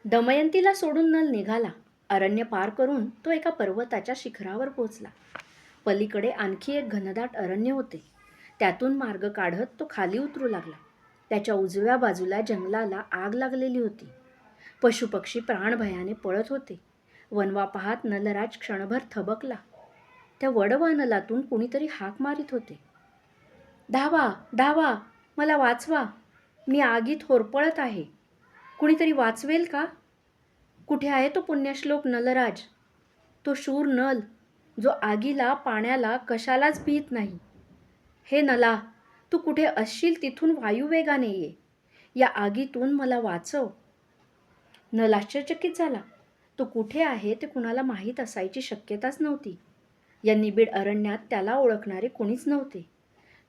दमयंतीला सोडून नल निघाला. अरण्य पार करून तो एका पर्वताच्या शिखरावर पोचला. पलीकडे आणखी एक घनदाट अरण्य होते. त्यातून मार्ग काढत तो खाली उतरू लागला. त्याच्या उजव्या बाजूला जंगलाला आग लागलेली होती. पशुपक्षी प्राणभयाने पळत होते. वनवा पाहत नलराज क्षणभर थबकला. त्या वडवानलातून कुणीतरी हाक मारित होते. धावा, धावा, मला वाचवा, मी आगीत होरपळत आहे. कुणीतरी वाचवेल का? कुठे आहे तो पुण्यश्लोक नलराज, तो शूर नल, जो आगीला, पाण्याला, कशालाच भीत नाही. हे नला, तू कुठे असशील तिथून वायुवेगाने ये. या आगीतून मला वाचव. नल आश्चर्यचकित झाला. तो कुठे आहे ते कुणाला माहीत असायची शक्यताच नव्हती. या निबिड अरण्यात त्याला ओळखणारे कोणीच नव्हते.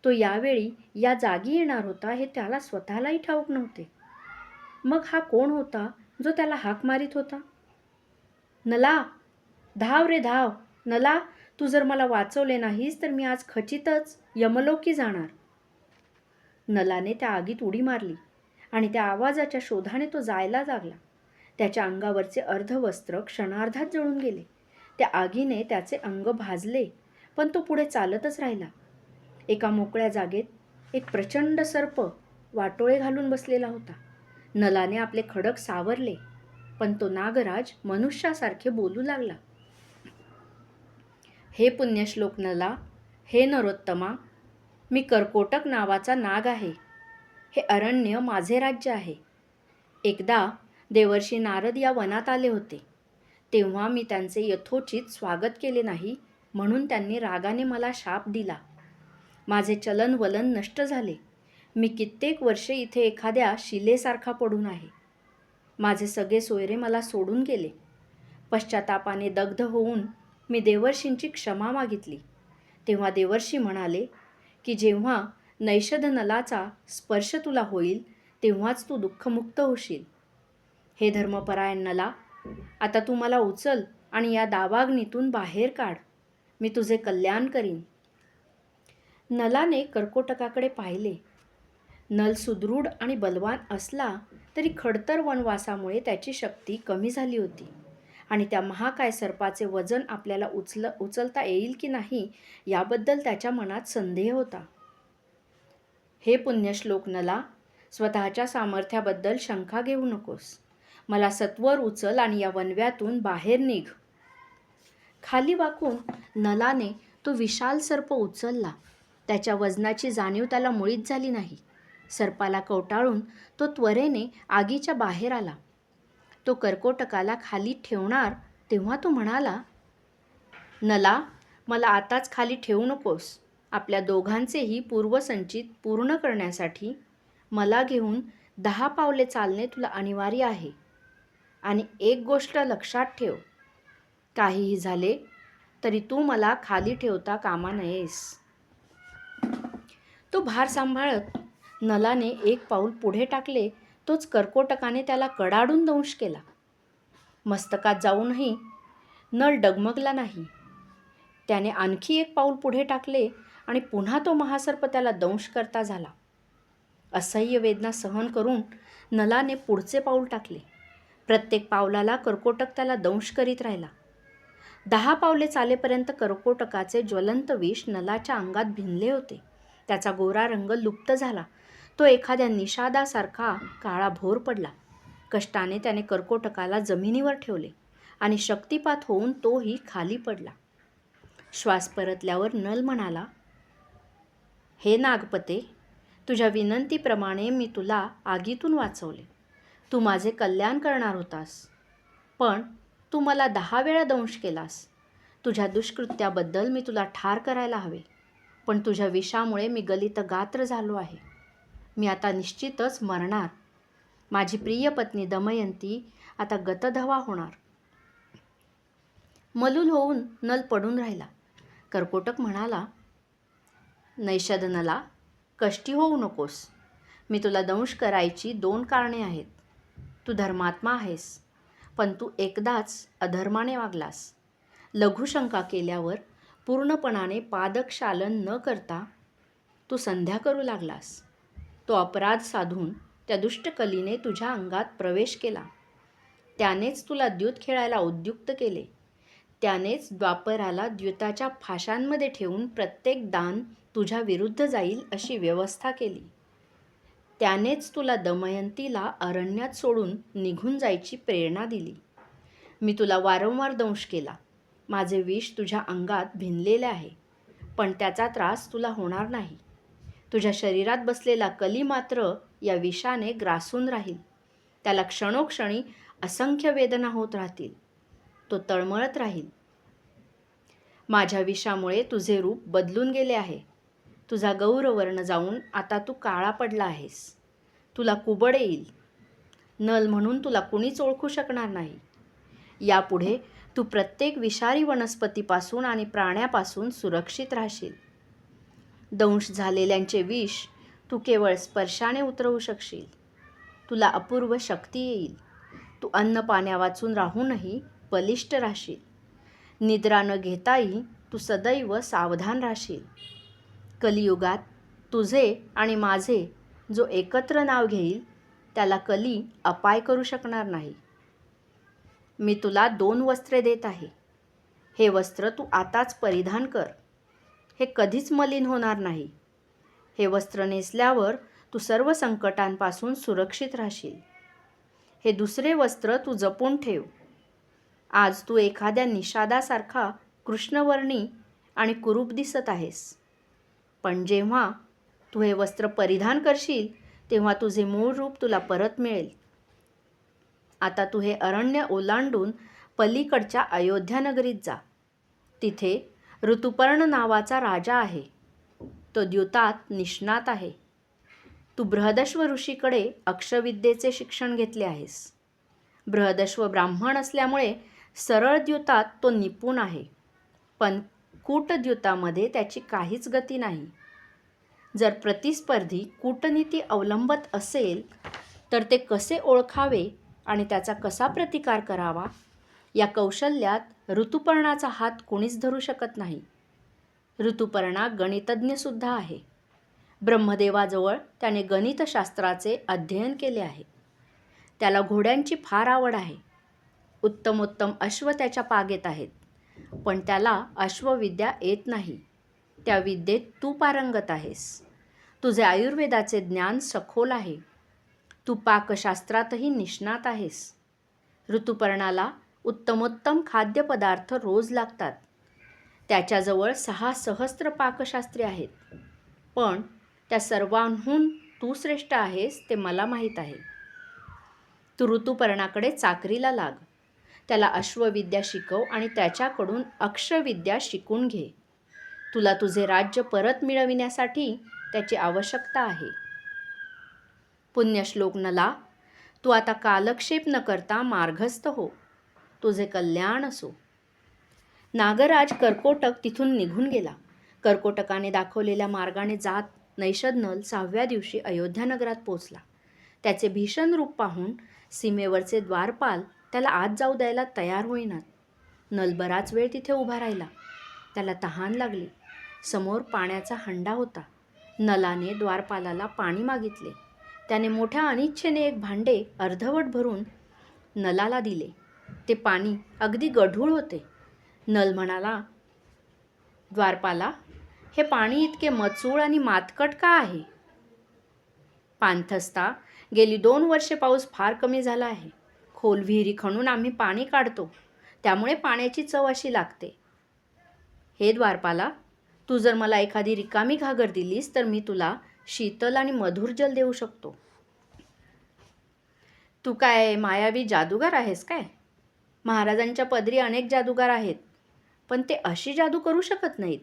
तो यावेळी या जागी येणार होता हे त्याला स्वतःलाही ठाऊक नव्हते. मग हा कोण होता जो त्याला हाक मारित होता? नला, धाव रे धाव. नला, तू जर मला वाचवले नाहीस तर मी आज खचितच यमलोकी जाणार. नलाने त्या आगीत उडी मारली आणि त्या आवाजाच्या शोधाने तो जायला लागला. त्याच्या अंगावरचे अर्धवस्त्र क्षणार्धात जळून गेले. त्या आगीने त्याचे अंग भाजले, पण तो पुढे चालतच राहिला. एका मोकळ्या जागेत एक प्रचंड सर्प वाटोळे घालून बसलेला होता. नलाने आपले खडक सावरले, पण तो नागराज मनुष्यासारखे बोलू लागला. हे पुण्यश्लोक नला, हे नरोत्तमा, मी कर्कोटक नावाचा नाग आहे. हे अरण्य माझे राज्य आहे. एकदा देवर्षी नारद या वनात आले होते. तेव्हा मी त्यांचे यथोचित स्वागत केले नाही, म्हणून त्यांनी रागाने मला शाप दिला. माझे चलनवलन नष्ट झाले. मी कित्येक वर्षे इथे एखाद्या शिलेसारखा पडून आहे. माझे सगळे सोयरे मला सोडून गेले. पश्चातापाने दग्ध होऊन मी देवर्षींची क्षमा मागितली. तेव्हा देवर्षी म्हणाले की जेव्हा नैषध नलाचा स्पर्श तुला होईल तेव्हाच तू दुःखमुक्त होशील. हे धर्मपरायण नला, आता तू मला उचल आणि या दावाग्नीतून बाहेर काढ. मी तुझे कल्याण करीन. नलाने कर्कोटकाकडे पाहिले. नल सुदृढ आणि बलवान असला तरी खडतर वनवासामुळे त्याची शक्ती कमी झाली होती आणि त्या महाकाय सर्पाचे वजन आपल्याला उचलता येईल की नाही याबद्दल त्याच्या मनात संदेह होता. हे पुण्यश्लोक नला, स्वतःच्या सामर्थ्याबद्दल शंका घेऊ नकोस. मला सत्वर उचल आणि या वनव्यातून बाहेर निघ. खाली वाकून नलाने तो विशाल सर्प उचलला. त्याच्या वजनाची जाणीव त्याला मुळीच झाली नाही. सर्पाला कवटाळून तो त्वरेने आगीच्या बाहेर आला. तो कर्कोटकाला खाली ठेवणार तेव्हा तो म्हणाला, नला, मला आताच खाली ठेवू नकोस. आपल्या दोघांचेही पूर्वसंचित पूर्ण करण्यासाठी मला घेऊन 10 पावले चालणे तुला अनिवार्य आहे. आणि एक गोष्ट लक्षात ठेव, काहीही झाले तरी तू मला खाली ठेवता कामा नयेस. तो भार सांभाळत नलाने एक पाऊल पुढे टाकले तोच कर्कोटकाने त्याला कडाडून दंश केला. मस्तकात जाऊनही नल डगमगला नाही. त्याने आणखी एक पाऊल पुढे टाकले आणि पुन्हा तो महासर्प त्याला दंश करता झाला. असह्य वेदना सहन करून नलाने पुढचे पाऊल टाकले. प्रत्येक पावलाला कर्कोटक त्याला दंश करीत राहिला. 10 पावले चालेपर्यंत कर्कोटकाचे ज्वलंत विष नलाच्या अंगात भिनले होते. त्याचा गोरा रंग लुप्त झाला. तो एखाद्या निषादासारखा काळाभोर पडला. कष्टाने त्याने कर्कोटकाला जमिनीवर ठेवले आणि शक्तिपात होऊन तोही खाली पडला. श्वास परतल्यावर नल म्हणाला, हे नागपते, तुझ्या विनंतीप्रमाणे मी तुला आगीतून वाचवले. तू माझे कल्याण करणार होतास, पण तू मला 10 वेळा दंश केलास. तुझ्या दुष्कृत्याबद्दल मी तुला ठार करायला हवे, पण तुझ्या विषामुळे मी गलित गात्र झालो आहे. मी आता निश्चितच मरणार. माझी प्रिय पत्नी दमयंती आता गतधवा होणार. मलूल होऊन नल पडून राहिला. कर्कोटक म्हणाला, नैषध नला, कष्टी होऊ नकोस. मी तुला दंश करायची 2 कारणे आहेत. तू धर्मात्मा आहेस, पण तू एकदाच अधर्माने वागलास. लघुशंका केल्यावर पूर्णपणाने पादक्षालन न करता तू संध्या करू लागलास. तो अपराध साधून त्या दुष्ट कलीने तुझ्या अंगात प्रवेश केला. त्यानेच तुला द्यूत खेळायला उद्युक्त केले. त्यानेच द्वापराला द्यूताच्या फाशांमध्ये ठेवून प्रत्येक दान तुझ्या विरुद्ध जाईल अशी व्यवस्था केली. त्यानेच तुला दमयंतीला अरण्यात सोडून निघून जायची प्रेरणा दिली. मी तुला वारंवार दंश केला. माझे विष तुझ्या अंगात भिनलेले आहे, पण त्याचा त्रास तुला होणार नाही. तुझ्या शरीरात बसलेला कली मात्र या विषाने ग्रासून राहील. त्याला क्षणोक्षणी असंख्य वेदना होत राहतील. तो तळमळत राहील. माझ्या विषामुळे तुझे रूप बदलून गेले आहे. तुझा गौरवर्ण जाऊन आता तू काळा पडला आहेस. तुला कुबड येईल. नल म्हणून तुला कुणीच ओळखू शकणार नाही. यापुढे तू प्रत्येक विषारी वनस्पतीपासून आणि प्राण्यापासून सुरक्षित राहशील. दंश झालेल्यांचे विष तू केवळ स्पर्शाने उतरवू शकशील. तुला अपूर्व शक्ती येईल. तू अन्न पाण्या वाचून राहूनही बलिष्ठ राहशील. निद्रा न घेताही तू सदैव सावधान राहशील. कलियुगात तुझे आणि माझे जो एकत्र नाव घेईल त्याला कली अपाय करू शकणार नाही. मी तुला 2 वस्त्रे देत आहे. हे वस्त्र तू आताच परिधान कर. हे कधीच मलिन होणार नाही. हे वस्त्र नेसल्यावर तू सर्व संकटांपासून सुरक्षित राहशील. हे दुसरे वस्त्र तू जपून ठेव. आज तू एखाद्या निषादासारखा कृष्णवर्णी आणि कुरूप दिसत आहेस, पण जेव्हा तू हे वस्त्र परिधान करशील तेव्हा तुझे मूळ रूप तुला परत मिळेल. आता तू हे अरण्य ओलांडून पलीकडच्या अयोध्या नगरीत जा. तिथे ऋतुपर्ण नावाचा राजा आहे. तो द्यूतात निष्णात आहे. तू बृहदश्व ऋषीकडे अक्षविद्येचे शिक्षण घेतले आहेस. बृहदश्व ब्राह्मण असल्यामुळे सरळ द्यूतात तो निपुण आहे, पण कूटद्यूतामध्ये त्याची काहीच गती नाही. जर प्रतिस्पर्धी कूटनीती अवलंबत असेल तर ते कसे ओळखावे आणि त्याचा कसा प्रतिकार करावा या कौशल्यात ऋतुपर्णाचा हात कोणीच धरू शकत नाही. ऋतुपर्णा गणितज्ञसुद्धा आहे. ब्रह्मदेवाजवळ त्याने गणितशास्त्राचे अध्ययन केले आहे. त्याला घोड्यांची फार आवड आहे. उत्तमोत्तम अश्व त्याच्या पागेत आहेत, पण त्याला अश्वविद्या येत नाही. त्या विद्येत तू पारंगत आहेस. तुझे आयुर्वेदाचे ज्ञान सखोल आहे. तू पाकशास्त्रातही निष्णात आहेस. ऋतुपर्णाला उत्तमोत्तम खाद्यपदार्थ रोज लागतात. त्याच्याजवळ 6 सहस्त्र पाकशास्त्रे आहेत, पण त्या सर्वांहून तू श्रेष्ठ आहेस ते मला माहीत आहे. तू ऋतुपर्णाकडे चाकरीला लाग. त्याला अश्वविद्या शिकव आणि त्याच्याकडून अक्षविद्या शिकून घे. तुला तुझे राज्य परत मिळविण्यासाठी त्याची आवश्यकता आहे. पुण्यश्लोक नला, तू आता कालक्षेप न करता मार्गस्थ हो. तुझे कल्याण असो. नागराज कर्कोटक तिथून निघून गेला. कर्कोटकाने दाखवलेल्या मार्गाने जात नैषद नल 6व्या दिवशी अयोध्या नगरात पोचला. त्याचे भीषण रूप पाहून सीमेवरचे द्वारपाल त्याला आत जाऊ द्यायला तयार होईनात. नल बराच वेळ तिथे उभा राहिला. त्याला तहान लागली. समोर पाण्याचा हंडा होता. नलाने द्वारपालाला पाणी मागितले. त्याने मोठ्या अनिच्छेने एक भांडे अर्धवट भरून नलाला दिले. ते पाणी अगदी गढूळ होते. नल म्हणाला, द्वारपाला, हे पाणी इतके मचूळ आणि मातकट का आहे? पांथस्ता, गेली 2 वर्षे पाऊस फार कमी झाला आहे. खोल विहिरी खणून आम्ही पाणी काढतो, त्यामुळे पाण्याची चव अशी लागते. हे द्वारपाला, तू जर मला एखादी रिकामी घागर दिलीस तर मी तुला शीतल आणि मधुर जल देऊ शकतो. तू काय मायावी जादूगार आहेस काय? महाराजांच्या पदरी अनेक जादूगार आहेत, पण ते अशी जादू करू शकत नाहीत.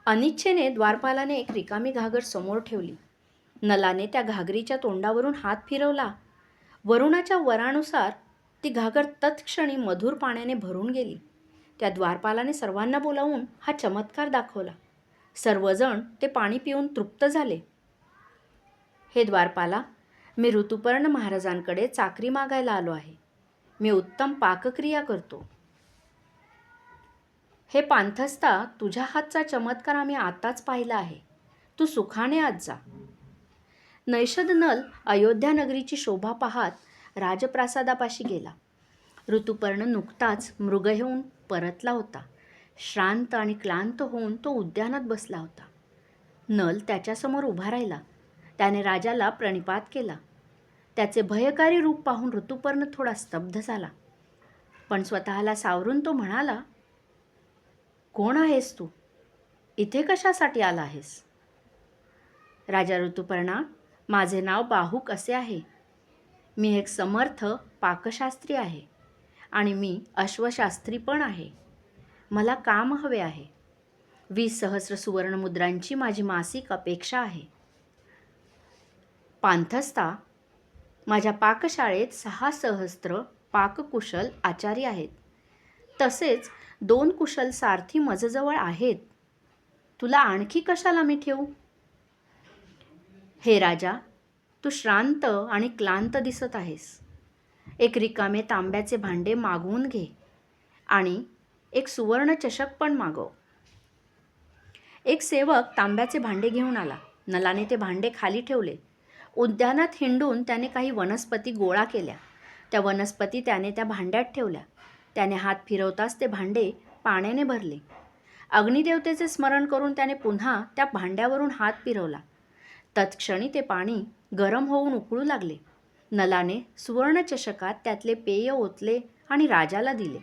अनिच्छेने द्वारपालाने एक रिकामी घागर समोर ठेवली. नलाने त्या घागरीच्या तोंडावरून हात फिरवला. वरुणाच्या वरानुसार ती घागर तत्क्षणी मधुर पाण्याने भरून गेली. त्या द्वारपालाने सर्वांना बोलावून हा चमत्कार दाखवला. सर्वजण ते पाणी पिऊन तृप्त झाले. हे द्वारपाला, मी ऋतुपर्ण महाराजांकडे चाकरी मागायला आलो आहे. मी उत्तम पाकक्रिया करतो. हे पांथस्था, तुझ्या हातचा चमत्कार आम्ही आताच पाहिला आहे. तू सुखाने आत जा. नैषद नल अयोध्या नगरीची शोभा पाहत राजप्रासादापाशी गेला. ऋतुपर्ण नुकताच मृग घेऊन परतला होता. श्रांत आणि क्लांत होऊन तो उद्यानात बसला होता. नल त्याच्यासमोर उभा राहिला. त्याने राजाला प्रणिपात केला. त्याचे भयकारी रूप पाहून ऋतुपर्ण थोडा स्तब्ध झाला. पण स्वतःला सावरून तो म्हणाला, कोण आहेस तू? इथे कशासाठी आला आहेस? राजा ऋतुपर्णा, माझे नाव बाहुक असे आहे. मी एक समर्थ पाकशास्त्री आहे आणि मी अश्वशास्त्री पण आहे. मला काम हवे आहे. 20,000 सुवर्णमुद्रांची माझी मासिक अपेक्षा आहे. पांथस्था, माझ्या पाकशाळेत 6,000 पाककुशल आचारी आहेत. तसेच 2 कुशल सारथी माझ्याजवळ आहेत. तुला आणखी कशाला मी ठेवू? हे राजा, तू श्रांत आणि क्लांत दिसत आहेस. एक रिकामे तांब्याचे भांडे मागवून घे आणि एक सुवर्ण चषक पण मागव. एक सेवक तांब्याचे भांडे घेऊन आला. नलाने ते भांडे खाली ठेवले. उद्यानात हिंडून त्याने काही वनस्पती गोळा केल्या. त्या वनस्पती त्याने त्या भांड्यात ठेवल्या. त्याने हात फिरवताच ते भांडे पाण्याने भरले. अग्निदेवतेचे स्मरण करून त्याने पुन्हा त्या भांड्यावरून हात फिरवला. तत्क्षणी ते पाणी गरम होऊन उकळू लागले. नलाने सुवर्ण चषकात त्यातले पेय ओतले आणि राजाला दिले.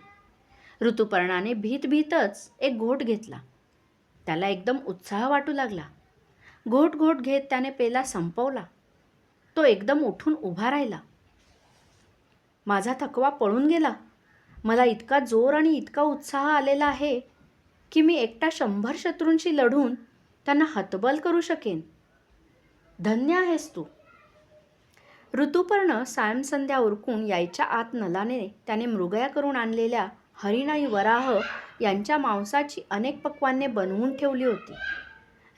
ऋतुपर्णाने भीतच एक घोट घेतला. त्याला एकदम उत्साह वाटू लागला. घोट घेत त्याने पेला संपवला. तो एकदम उठून उभा राहिला. माझा थकवा पळून गेला. मला इतका जोर आणि इतका उत्साह आलेला आहे की मी एकटा 100 शत्रूंशी लढून त्यांना हतबल करू शकेन. धन्य आहेस तू. ऋतुपर्ण सायंसंध्या उरकून यायच्या आत नलाने त्याने मृगया करून आणलेल्या हरिण आणि वराह यांच्या मांसाची अनेक पक्वान्ने बनवून ठेवली होती.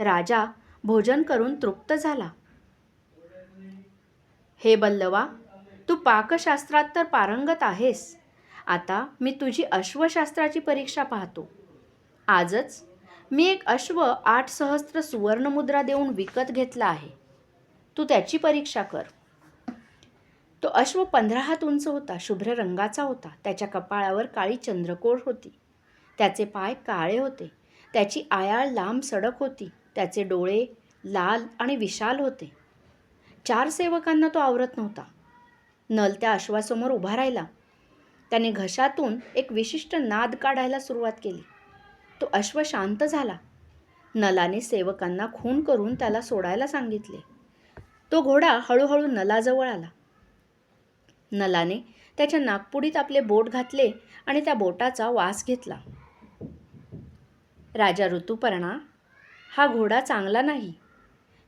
राजा भोजन करून तृप्त झाला. हे बल्लवा, तू पाकशास्त्रात तर पारंगत आहेस. आता मी तुझी अश्वशास्त्राची परीक्षा पाहतो. आजच मी एक अश्व 8,000 सुवर्णमुद्रा देऊन विकत घेतला आहे. तू त्याची परीक्षा कर. तो अश्व 15 हात उंच होता. शुभ्र रंगाचा होता. त्याच्या कपाळावर काळी चंद्रकोर होती. त्याचे पाय काळे होते. त्याची आयाळ लांब सडक होती. त्याचे डोळे लाल आणि विशाल होते. 4 सेवकांना तो आवरत नव्हता. नल त्या अश्वासमोर उभा राहिला. त्याने घशातून एक विशिष्ट नाद काढायला सुरुवात केली. तो अश्व शांत झाला. नलाने सेवकांना खून करून त्याला सोडायला सांगितले. तो घोडा हळूहळू नलाजवळ आला. नलाने त्याच्या नाकपुडीत आपले बोट घातले आणि त्या बोटाचा वास घेतला. राजा ऋतुपर्णा, हा घोडा चांगला नाही.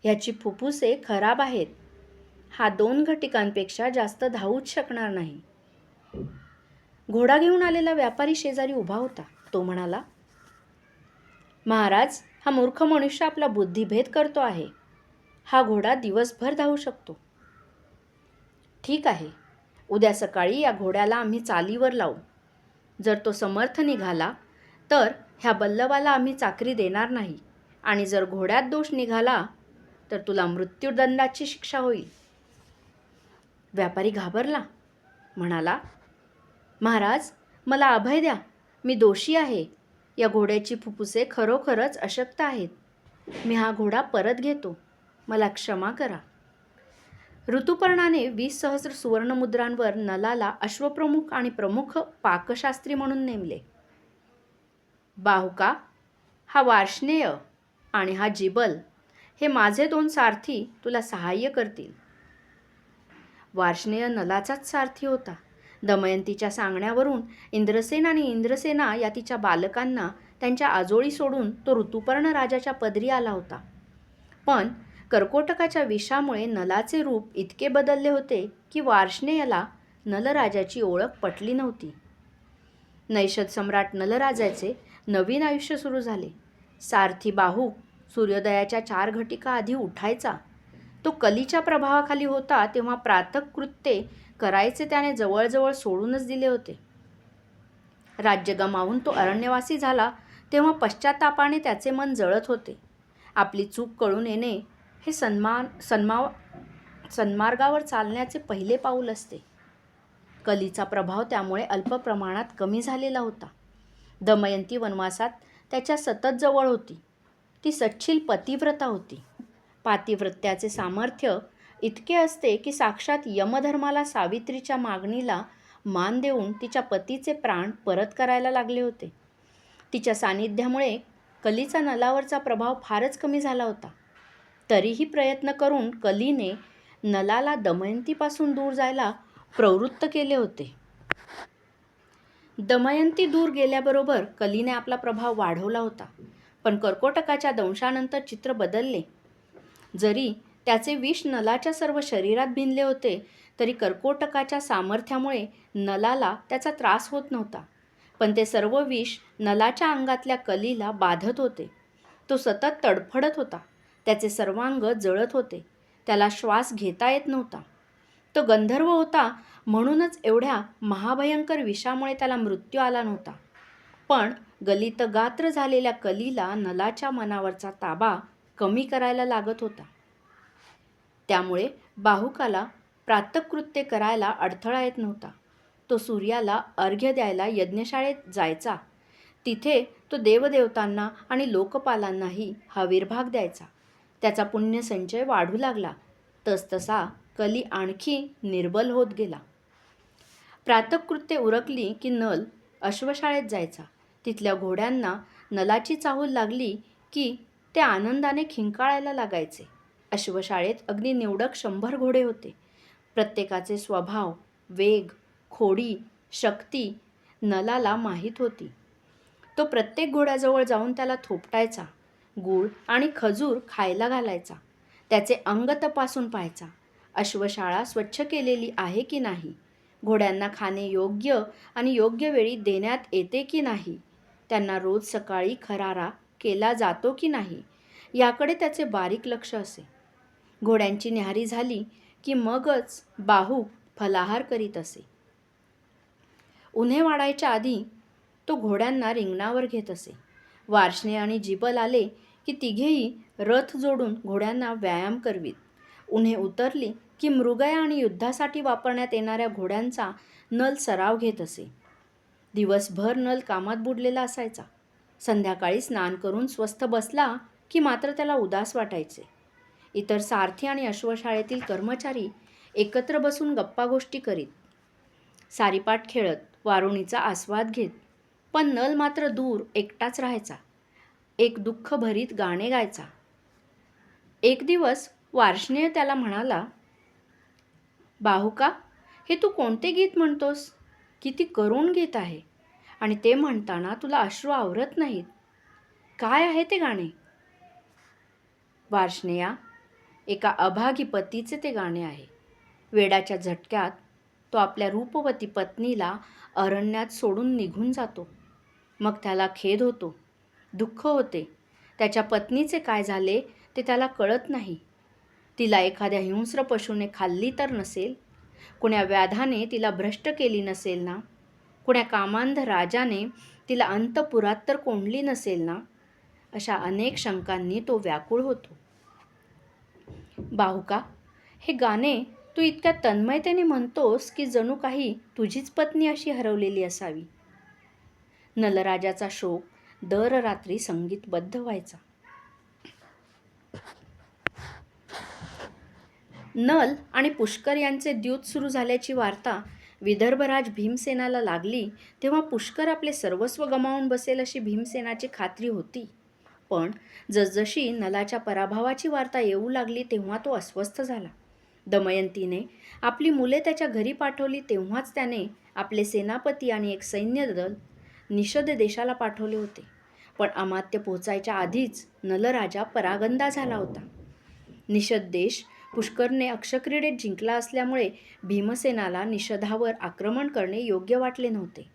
ह्याची फुफ्फुसे खराब आहेत. हा 2 घटिकांपेक्षा जास्त धावूच शकणार नाही. घोडा घेऊन आलेला व्यापारी शेजारी उभा होता. तो म्हणाला, महाराज, हा मूर्ख मनुष्य आपला बुद्धिभेद करतो आहे. हा घोडा दिवसभर धावू शकतो. ठीक आहे, उद्या सकाळी या घोड्याला आम्ही चालीवर लावू. जर तो समर्थ निघाला तर ह्या बल्लवाला आम्ही चाकरी देणार नाही आणि जर घोड्यात दोष निघाला तर तुला मृत्यूदंडाची शिक्षा होईल. व्यापारी घाबरला. म्हणाला, महाराज, मला अभय द्या. मी दोषी आहे. या घोड्याची फुफ्फुसे खरोखरच अशक्त आहेत. मी हा घोडा परत घेतो. मला क्षमा करा. ऋतुपर्णाने 20,000 सुवर्णमुद्रांवर नलाला अश्वप्रमुख आणि प्रमुख पाकशास्त्री म्हणून नेमले. बाहुका, हा वार्ष्णेय आणि हा जिबल हे माझे 2 सारथी तुला सहाय्य करतील. वार्ष्णेय नलाचाच सारथी होता. दमयंतीच्या सांगण्यावरून इंद्रसेन आणि इंद्रसेना या तिच्या बालकांना त्यांच्या आजोळी सोडून तो ऋतुपर्ण राजाच्या पदरी आला होता. पण कर्कोटकाच्या विषामुळे नलाचे रूप इतके बदलले होते की वार्ष्णेयाला नलराजाची ओळख पटली नव्हती. नैषद सम्राट नलराजाचे नवीन आयुष्य सुरू झाले. सारथी बाहुक सूर्योदयाच्या 4 घटिका आधी उठायचा. तो कलीच्या प्रभावाखाली होता तेव्हा प्रातःकृत्ये करायचे त्याने जवळजवळ सोडूनच दिले होते. राज्य गमावून तो अरण्यवासी झाला तेव्हा पश्चातापाने त्याचे मन जळत होते. आपली चूक कळून येणे हे सन्मार्गावर चालण्याचे पहिले पाऊल असते. कलीचा प्रभाव त्यामुळे अल्प प्रमाणात कमी झालेला होता. दमयंती वनवासात त्याच्या सतत जवळ होती. ती सच्छील पतिव्रता होती. पातिव्रत्याचे सामर्थ्य इतके असते की साक्षात यमधर्माला सावित्रीच्या मागणीला मान देऊन तिच्या पतीचे प्राण परत करायला लागले होते. तिच्या सान्निध्यामुळे कलीचा नलावरचा प्रभाव फारच कमी झाला होता. तरीही प्रयत्न करून कलीने नलाला दमयंतीपासून दूर जायला प्रवृत्त केले होते. दमयंती दूर गेल्याबरोबर कलीने आपला प्रभाव वाढवला होता. पण कर्कोटकाच्या दंशानंतर चित्र बदलले. जरी त्याचे विष नलाच्या सर्व शरीरात भिनले होते तरी कर्कोटकाच्या सामर्थ्यामुळे नलाला त्याचा त्रास होत नव्हता. पण ते सर्व विष नलाच्या अंगातल्या कलीला बाधत होते. तो सतत तडफडत होता. त्याचे सर्वांग जळत होते. त्याला श्वास घेता येत नव्हता. तो गंधर्व होता म्हणूनच एवढ्या महाभयंकर विषामुळे त्याला मृत्यू आला नव्हता. पण गलित गात्र झालेल्या कलीला नलाच्या मनावरचा ताबा कमी करायला लागत होता. त्यामुळे बाहुकाला प्रातःकृत्य करायला अडथळा येत नव्हता. तो सूर्याला अर्घ्य द्यायला यज्ञशाळेत जायचा. तिथे तो देवदेवतांना आणि लोकपालांनाही हविर्भाग द्यायचा. त्याचा पुण्यसंचय वाढू लागला. तसतसा कली आणखी निर्बल होत गेला. प्रातःकृत्ये उरकली की नल अश्वशाळेत जायचा. तिथल्या घोड्यांना नलाची चाहूल लागली की ते आनंदाने खिंकाळायला लागायचे. अश्वशाळेत अगदी निवडक 100 घोडे होते. प्रत्येकाचे स्वभाव, वेग, खोडी, शक्ती नलाला माहीत होती. तो प्रत्येक घोड्याजवळ जाऊन त्याला थोपटायचा. गूळ आणि खजूर खायला घालायचा. त्याचे अंग तपासून पाहायचा. अश्वशाळा स्वच्छ केलेली आहे की नाही, घोड्यांना खाणे योग्य आणि योग्य वेळी देण्यात येते की नाही, त्यांना रोज सकाळी खरारा केला जातो की नाही, याकडे त्याचे बारीक लक्ष असे. घोड्यांची न्याहारी झाली की मगच बाहूक फलाहार करीत असे. उन्हे वाढायच्या आधी तो घोड्यांना रिंगणावर घेत असे. वार्ष्णेय आणि जिबल आले की तिघेही रथ जोडून घोड्यांना व्यायाम करवीत. उन्हे उतरली की मृगया आणि युद्धासाठी वापरण्यात येणाऱ्या घोड्यांचा नल सराव घेत असे. दिवसभर नल कामात बुडलेला असायचा. संध्याकाळी स्नान करून स्वस्थ बसला की मात्र त्याला उदास वाटायचे. इतर सारथी आणि अश्वशाळेतील कर्मचारी एकत्र बसून गप्पागोष्टी करीत, सारीपाट खेळत, वारुणीचा आस्वाद घेत. पण नल मात्र दूर एकटाच राहायचा. एक दुःखभरीत गाणे गायचा. एक दिवस वार्ष्णेय त्याला म्हणाला, बाहुका, हे तू कोणते गीत म्हणतोस? किती करुण गीत आहे, आणि ते म्हणताना तुला अश्रू आवरत नाहीत. काय आहे ते गाणे? वार्ष्णेया, एका अभागी पतीचे ते गाणे आहे. वेडाच्या झटक्यात तो आपल्या रूपवती पत्नीला अरण्यात सोडून निघून जातो. मग त्याला खेद होतो, दुःख होते. त्याच्या पत्नीचे काय झाले ते त्याला कळत नाही. तिला एखाद्या हिंस्र पशूने खाल्ली तर नसेल? कुण्या व्याधाने तिला भ्रष्ट केली नसेल ना? कुण्या कामांध राजाने तिला अंतपुरात तर कोंडली नसेल ना? अशा अनेक शंकांनी तो व्याकुळ होतो. बाहुका, हे गाणे तू इतक्या तन्मयतेने म्हणतोस की जणू काही तुझीच पत्नी अशी हरवलेली असावी. नलराजाचा शोक दर रात्री संगीतबद्ध व्हायचा. नल आणि पुष्कर यांचे द्यूत सुरू झाल्याची वार्ता विदर्भराज भीमसेनाला लागली तेव्हा पुष्कर आपले सर्वस्व गमावून बसेल अशी भीमसेनाची खात्री होती. पण जसजशी नलाच्या पराभवाची वार्ता येऊ लागली तेव्हा तो अस्वस्थ झाला. दमयंतीने आपली मुले त्याच्या घरी पाठवली तेव्हाच त्याने आपले सेनापती आणि एक सैन्य दल निषद देशाला पाठवले होते. पण अमात्य पोहोचायच्या आधीच नलराजा परागंदा झाला होता. निषद देश पुष्करने अक्षक्रीडेत जिंकला असल्यामुळे भीमसेनाला निषधावर आक्रमण करणे योग्य वाटले नव्हते.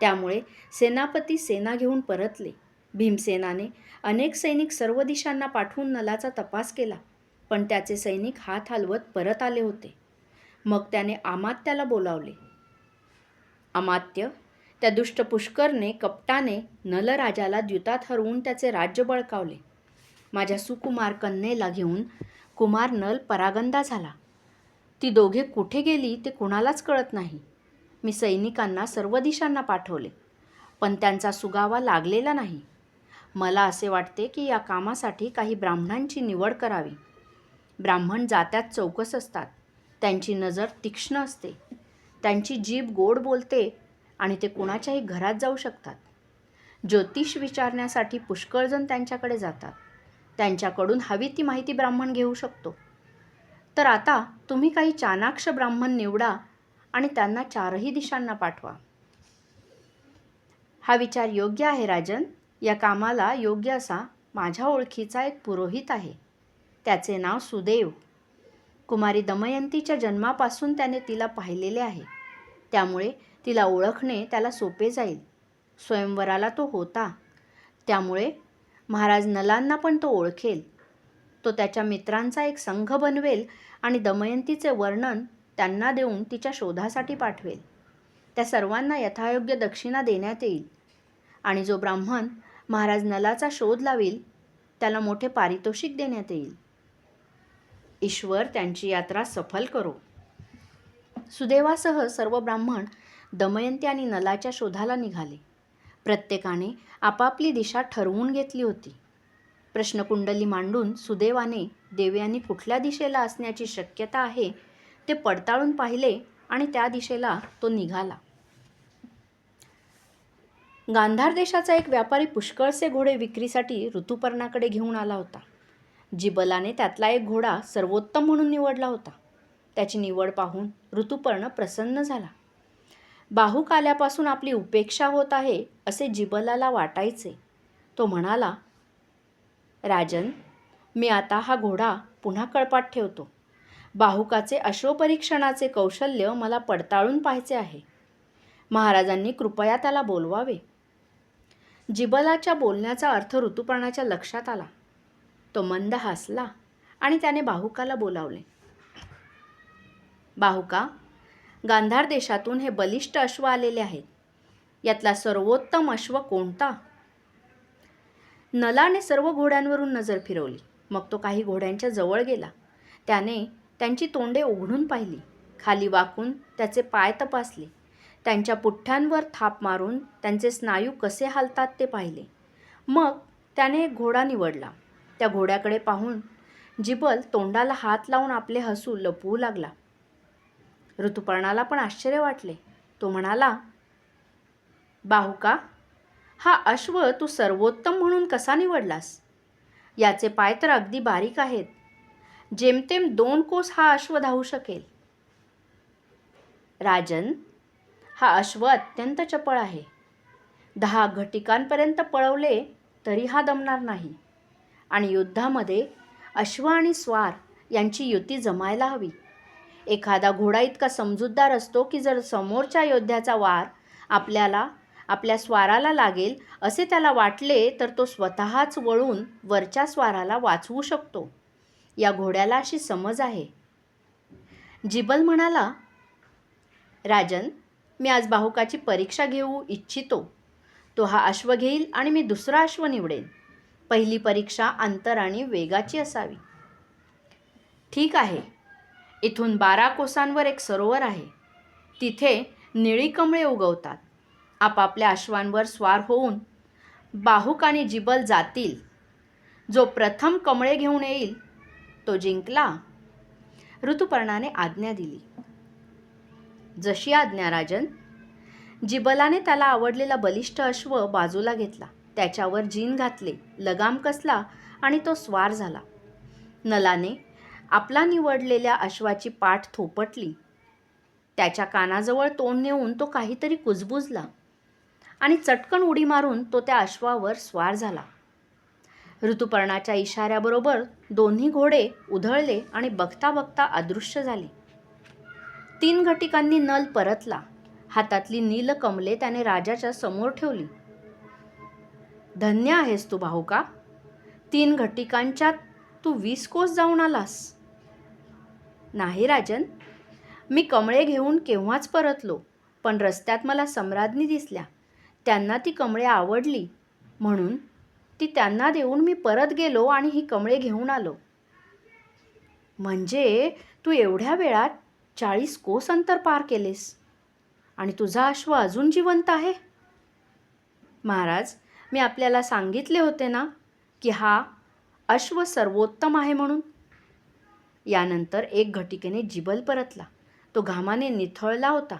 त्यामुळे सेनापती सेना घेऊन परतले. भीमसेनाने अनेक सैनिक सर्व दिशांना पाठवून नलाचा तपास केला, पण त्याचे सैनिक हात हलवत परत आले होते. मग त्याने अमात्याला बोलावले. अमात्य, त्या दुष्ट पुष्करने कपटाने नलराजाला द्यूतात हरवून त्याचे राज्य बळकावले. माझ्या सुकुमार कन्येला घेऊन कुमार नल परागंदा झाला. ती दोघे कुठे गेली ते कुणालाच कळत नाही. मी सैनिकांना सर्व दिशांना पाठवले, पण त्यांचा सुगावा लागलेला नाही. मला असे वाटते की या कामासाठी काही ब्राह्मणांची निवड करावी. ब्राह्मण जात्यात चौकस असतात, त्यांची नजर तीक्ष्ण असते, त्यांची जीभ गोड बोलते आणि ते कुणाच्याही घरात जाऊ शकतात. ज्योतिष विचारण्यासाठी पुष्कळजण त्यांच्याकडे जातात. त्यांच्याकडून हवी ती माहिती ब्राह्मण घेऊ शकतो. तर आता तुम्ही काही चाणाक्ष ब्राह्मण निवडा आणि त्यांना चारही दिशांना पाठवा. हा विचार योग्य आहे राजन. या कामाला योग्य असा माझ्या ओळखीचा एक पुरोहित आहे. त्याचे नाव सुदेव. कुमारी दमयंतीच्या जन्मापासून त्याने तिला पाहिलेले आहे, त्यामुळे तिला ओळखणे त्याला सोपे जाईल. स्वयंवराला तो होता, त्यामुळे महाराज नलांना पण तो ओळखेल. तो त्याच्या मित्रांचा एक संघ बनवेल आणि दमयंतीचे वर्णन त्यांना देऊन तिच्या शोधासाठी पाठवेल. त्या सर्वांना यथायोग्य दक्षिणा देण्यात येईल आणि जो ब्राह्मण महाराज नलाचा शोध लावेल त्याला मोठे पारितोषिक देण्यात येईल. ईश्वर त्यांची यात्रा सफल करो. सुदेवासह सर्व ब्राह्मण दमयंती आणि नलाच्या शोधाला निघाले. प्रत्येकाने आपापली दिशा ठरवून घेतली होती. प्रश्नकुंडली मांडून सुदेवाने देवयानी कुठल्या दिशेला असण्याची शक्यता आहे ते पडताळून पाहिले आणि त्या दिशेला तो निघाला. गांधार देशाचा एक व्यापारी पुष्कळसे घोडे विक्रीसाठी ऋतुपर्णाकडे घेऊन आला होता. जिबलाने त्यातला एक घोडा सर्वोत्तम म्हणून निवडला होता. त्याची निवड पाहून ऋतुपर्ण प्रसन्न झाला. बाहुक आल्यापासून आपली उपेक्षा होत आहे असे जिबलाला वाटायचे. तो म्हणाला, राजन, मी आता हा घोडा पुन्हा कळपात ठेवतो. बाहुकाचे अश्वपरीक्षणाचे कौशल्य मला पडताळून पाहायचे आहे. महाराजांनी कृपया त्याला बोलवावे. जिबलाच्या बोलण्याचा अर्थ ऋतुपर्णाच्या लक्षात आला. तो मंद हसला आणि त्याने बाहुकाला बोलावले. बाहुका, गांधार देशातून हे बलिष्ठ अश्व आलेले आहेत. यातला सर्वोत्तम अश्व कोणता? नलाने सर्व घोड्यांवरून नजर फिरवली. मग तो काही घोड्यांच्या जवळ गेला. त्याने त्यांची तोंडे उघडून पाहिली. खाली वाकून त्याचे पाय तपासले. त्यांच्या पुठ्ठ्यांवर थाप मारून त्यांचे स्नायू कसे हालतात ते पाहिले. मग त्याने एक घोडा निवडला. त्या घोड्याकडे पाहून जिबल तोंडाला हात लावून आपले हसू लपवू लागला. ऋतुपर्णाला पण आश्चर्य वाटले. तो म्हणाला, बाहुका, हा अश्व तू सर्वोत्तम म्हणून कसा निवडलास? याचे पाय तर अगदी बारीक आहेत. जेमतेम 2 कोस हा अश्व धावू शकेल. राजन, हा अश्व अत्यंत चपळ आहे. 10 घटिकांपर्यंत पळवले तरी हा दमणार नाही. आणि युद्धामध्ये अश्व आणि स्वार यांची युती जमायला हवी. एखादा घोडा इतका समजूतदार असतो की जर समोरच्या योद्ध्याचा वार आपल्या स्वाराला लागेल असे त्याला वाटले तर तो स्वतःच वळून वरच्या स्वाराला वाचवू शकतो. या घोड्याला अशी समज आहे. जिबल म्हणाला, राजन, मी आज बाहुकाची परीक्षा घेऊ इच्छितो. तो हा अश्व घेईल आणि मी दुसरा अश्व निवडेन. पहिली परीक्षा अंतर आणि वेगाची असावी. ठीक आहे. इथून 12 कोसांवर एक सरोवर आहे. तिथे निळी कमळे उगवतात. आपापल्या अश्वांवर स्वार होऊन बाहुक आणि जिबल जातील. जो प्रथम कमळे घेऊन येईल तो जिंकला. ऋतुपर्णाने आज्ञा दिली. जशी आज्ञा राजन. जिबलाने त्याला आवडलेला बलिष्ठ अश्व बाजूला घेतला. त्याच्यावर जीन घातले, लगाम कसला आणि तो स्वार झाला. नलाने आपला निवडलेल्या अश्वाची पाठ थोपटली. त्याच्या कानाजवळ तोंड नेऊन तो काहीतरी कुजबुजला आणि चटकन उडी मारून तो त्या अश्वावर स्वार झाला. ऋतुपर्णाच्या इशाऱ्याबरोबर दोन्ही घोडे उधळले आणि बघता बघता अदृश्य झाले. 3 घटिकांनी नल परतला. हातातली नील कमले त्याने राजाच्या समोर ठेवली. धन्य आहेस तू बाहुका. 3 घटिकांच्यात तू 20 कोस जाऊन आलास. नाही राजन, मी कमळे घेऊन केव्हाच परतलो, पण रस्त्यात मला सम्राज्ञी दिसल्या. त्यांना ती कमळे आवडली म्हणून ती त्यांना देऊन मी परत गेलो आणि ही कमळे घेऊन आलो. म्हणजे तू एवढ्या वेळात 40 कोस अंतर पार केलेस. आणि तुझा अश्व अजून जिवंत आहे? महाराज, मी आपल्याला सांगितले होते ना की हा अश्व सर्वोत्तम आहे म्हणून. यानंतर एक घटिकेने जिबल परतला. तो घामाने निथळला होता.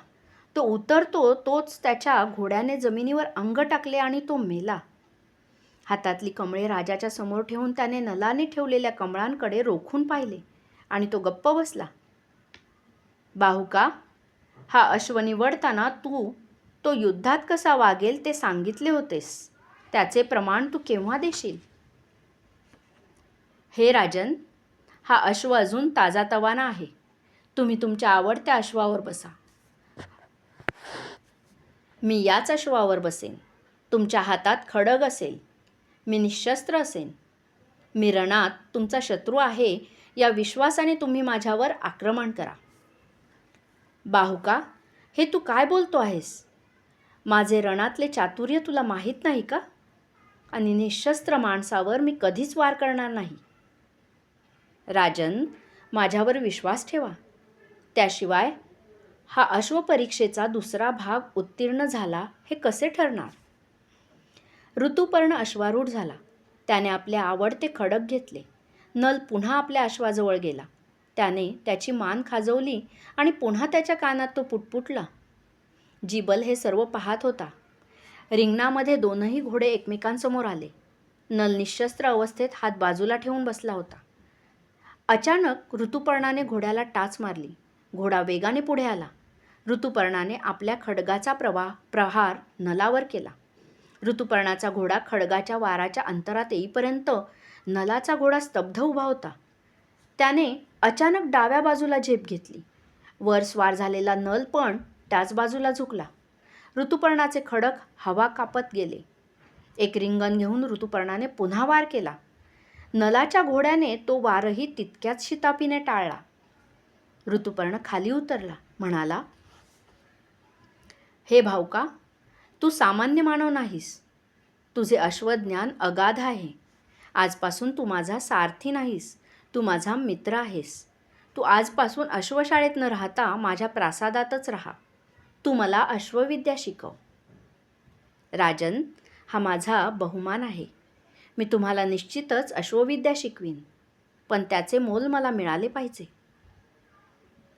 तो उतरतो तोच त्याच्या घोड्याने जमिनीवर अंग टाकले आणि तो मेला. हातातली कमळे राजाच्या समोर ठेवून त्याने नलाने ठेवलेल्या कमळांकडे रोखून पाहिले आणि तो गप्प बसला. बाहुका, हा अश्व निवडताना तू तो युद्धात कसा वागेल ते सांगितले होतेस. त्याचे प्रमाण तू केव्हा देशील? हे राजन, हा अश्व अजून ताजातवाना आहे. तुम्ही तुमच्या आवडत्या अश्वावर बसा. मी याच अश्वावर बसेन. तुमच्या हातात खड्ग असेल. मी निशस्त्र असेन. मी रणात तुमचा शत्रू आहे या विश्वासाने तुम्ही माझ्यावर आक्रमण करा. बाहुका, हे तू काय बोलतो आहेस? माझे रणातले चातुर्य तुला माहीत नाही का? आणि निशस्त्र माणसावर मी कधीच वार करणार नाही. राजन, माझ्यावर विश्वास ठेवा. त्याशिवाय हा अश्वपरीक्षेचा दुसरा भाग उत्तीर्ण झाला हे कसे ठरणार? ऋतुपर्ण अश्वारूढ झाला. त्याने आपले आवडते खडक घेतले. नल पुन्हा आपल्या अश्वाजवळ गेला. त्याने त्याची मान खाजवली आणि पुन्हा त्याच्या कानात तो पुटपुटला. जिबल हे सर्व पाहत होता. रिंगणामध्ये दोनही घोडे एकमेकांसमोर आले. नल निशस्त्र अवस्थेत हात बाजूला ठेवून बसला होता. अचानक ऋतुपर्णाने घोड्याला टाच मारली. घोडा वेगाने पुढे आला. ऋतुपर्णाने आपल्या खड्गाचा प्रहार नलावर केला. ऋतुपर्णाचा घोडा खड्गाच्या वाराच्या अंतरात येईपर्यंत नलाचा घोडा स्तब्ध उभा होता. त्याने अचानक डाव्या बाजूला झेप घेतली. वर स्वार झालेला नल पण त्याच बाजूला झुकला. ऋतुपर्णाचे खडक हवा कापत गेले. एक रिंगण घेऊन ऋतुपर्णाने पुन्हा वार केला. नलाच्या घोड्याने तो वारही तितक्याच शिताफीने टाळला. ऋतुपर्ण खाली उतरला. म्हणाला, हे भाऊका, तू सामान्य मानव नाहीस. तुझे अश्वज्ञान अगाध आहे. आजपासून तू माझा सारथी नाहीस. तू माझा मित्र आहेस. तू आजपासून अश्वशाळेत न राहता माझ्या प्रासादातच राहा. तू मला अश्वविद्या शिकव. राजन, हा माझा बहुमान आहे. मी तुम्हाला निश्चितच अश्वविद्या शिकवीन, पण त्याचे मोल मला मिळाले पाहिजे.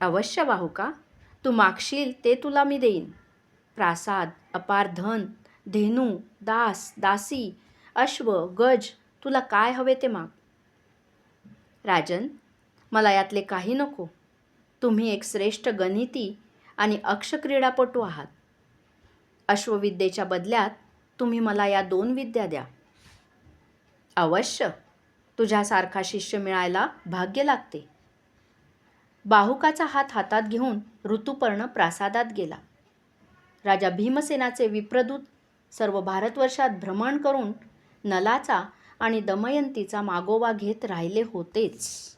अवश्य बाहुका, तू मागशील ते तुला मी देईन. प्रासाद, अपार धन, धेनू, दास, दासी, अश्व, गज, तुला काय हवे ते माग. राजन, मला यातले काही नको. तुम्ही एक श्रेष्ठ गणिती आणि अक्षक्रीडापटू आहात. अश्वविद्येच्या बदल्यात तुम्ही मला या 2 विद्या द्या. अवश्य, तुझ्यासारखा शिष्य मिळायला भाग्य लागते. बाहुकाचा हात हातात घेऊन ऋतुपर्ण प्रासादात गेला. राजा भीमसेनाचे विप्रदूत सर्व भारतवर्षात भ्रमण करून नलाचा आणि दमयंतीचा मागोवा घेत राहिले होतेच.